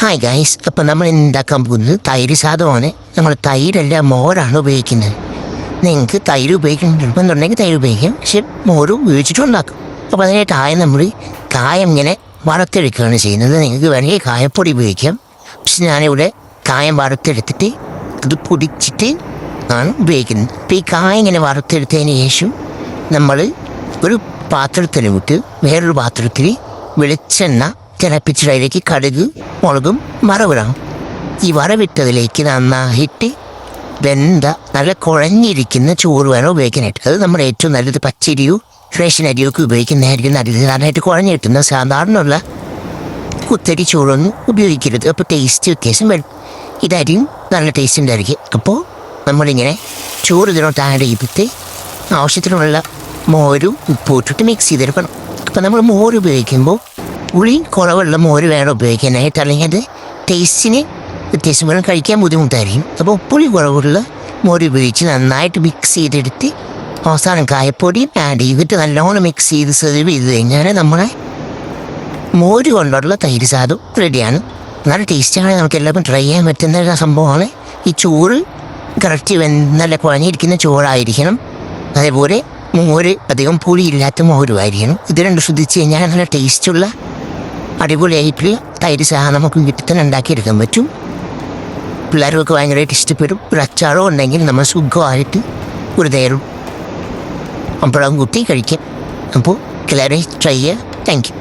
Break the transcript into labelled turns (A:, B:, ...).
A: Hi guys, അപ്പം നമ്മൾ ഉണ്ടാക്കാൻ പോകുന്നത് തൈര് സാധമാണ്. നമ്മൾ തൈരല്ല മോരാണ് ഉപയോഗിക്കുന്നത്. നിങ്ങൾക്ക് തൈര് ഉപയോഗിക്കണം നിർബന്ധമുണ്ടെങ്കിൽ തൈര് ഉപയോഗിക്കാം, പക്ഷെ മോര് ഉപയോഗിച്ചിട്ടും ഉണ്ടാക്കും. അപ്പോൾ അതിനായിട്ട് നമ്മൾ കായം ഇങ്ങനെ വറുത്തെടുക്കുകയാണ് ചെയ്യുന്നത്. നിങ്ങൾക്ക് വേണമെങ്കിൽ കായപ്പൊടി ഉപയോഗിക്കാം, പക്ഷെ ഞാനിവിടെ കായം വറുത്തെടുത്തിട്ട് അത് പൊടിച്ചിട്ട് ആണ് ഉപയോഗിക്കുന്നത്. അപ്പോൾ ഈ കായം ഇങ്ങനെ വറുത്തെടുത്തതിന് ശേഷം നമ്മൾ ഒരു പാത്രത്തിൽ വിട്ട് വേറൊരു പാത്രത്തിൽ വെളിച്ചെണ്ണ തിളപ്പിച്ചിട്ട് അതിലേക്ക് കടുക്, മുളകും വറവിടാം. ഈ വറവിട്ടതിലേക്ക് നന്നായിട്ട് വെന്ത നല്ല കുഴഞ്ഞിരിക്കുന്ന ചോറ് വേണം ഉപയോഗിക്കാനായിട്ട്. അത് നമ്മുടെ ഏറ്റവും നല്ലത് പച്ചരിയോ റേഷൻ അരിയോ ഒക്കെ ഉപയോഗിക്കുന്നതായിരിക്കും നല്ലത്. നന്നായിട്ട് കുഴഞ്ഞു കിട്ടുന്ന സാധാരണയുള്ള കുത്തരി ചോറൊന്നും ഉപയോഗിക്കരുത്. അപ്പോൾ ടേസ്റ്റ് വ്യത്യാസം വരും. ഇതായിരിക്കും നല്ല ടേസ്റ്റ് ഉണ്ടായിരിക്കും. അപ്പോൾ നമ്മളിങ്ങനെ ചോറ് ഇതിനോട്ട് ആഡ് ചെയ്തിട്ട് ആവശ്യത്തിനുള്ള മോരും ഉപ്പും ഇട്ടിട്ട് മിക്സ് ചെയ്തെടുക്കണം. അപ്പോൾ നമ്മൾ മോര് ഉപയോഗിക്കുമ്പോൾ പുളി കുറവുള്ള മോര് വേണം ഉപയോഗിക്കാനായിട്ട്, അല്ലെങ്കിൽ അത് ടേസ്റ്റിന് വ്യത്യാസം വേണം, കഴിക്കാൻ ബുദ്ധിമുട്ടായിരിക്കും. അപ്പോൾ പുളി കുറവുള്ള മോര് ഉപയോഗിച്ച് നന്നായിട്ട് മിക്സ് ചെയ്തെടുത്ത് അവസാനം കായപ്പൊടിയും ആഡ് ചെയ്തിട്ട് നല്ലോണം മിക്സ് ചെയ്ത് സെർവ് ചെയ്ത് കഴിഞ്ഞാൽ നമ്മളെ മോര് കൊണ്ടുള്ള തൈര് സാധം റെഡിയാണ്. നല്ല ടേസ്റ്റാണ്, നമുക്ക് എല്ലാവർക്കും ട്രൈ ചെയ്യാൻ പറ്റുന്ന ഒരു സംഭവമാണ്. ഈ ചോറ് കറക്റ്റ് നല്ല കുഴഞ്ഞിരിക്കുന്ന ചോറായിരിക്കണം, അതേപോലെ മോര് അധികം പുളിയില്ലാത്ത മോരുമായിരിക്കണം. ഇത് രണ്ടും ശ്രദ്ധിച്ച് കഴിഞ്ഞാൽ നല്ല ടേസ്റ്റുള്ള അടിപൊളിയായിട്ടുള്ള തൈര് സാധനം നമുക്ക് വീട്ടിൽ തന്നെ ഉണ്ടാക്കിയെടുക്കാൻ പറ്റും. പിള്ളേർക്കൊക്കെ ഭയങ്കരമായിട്ട് ഇഷ്ടപ്പെടും. ഒരു അച്ചാറോ ഉണ്ടെങ്കിൽ നമ്മൾ സുഖമായിട്ട് ഒരു നേരം അമ്പഴം കുത്തി കഴിക്കാം. അപ്പോൾ എല്ലാവരെയും ട്രൈ ചെയ്യുക. Thank you.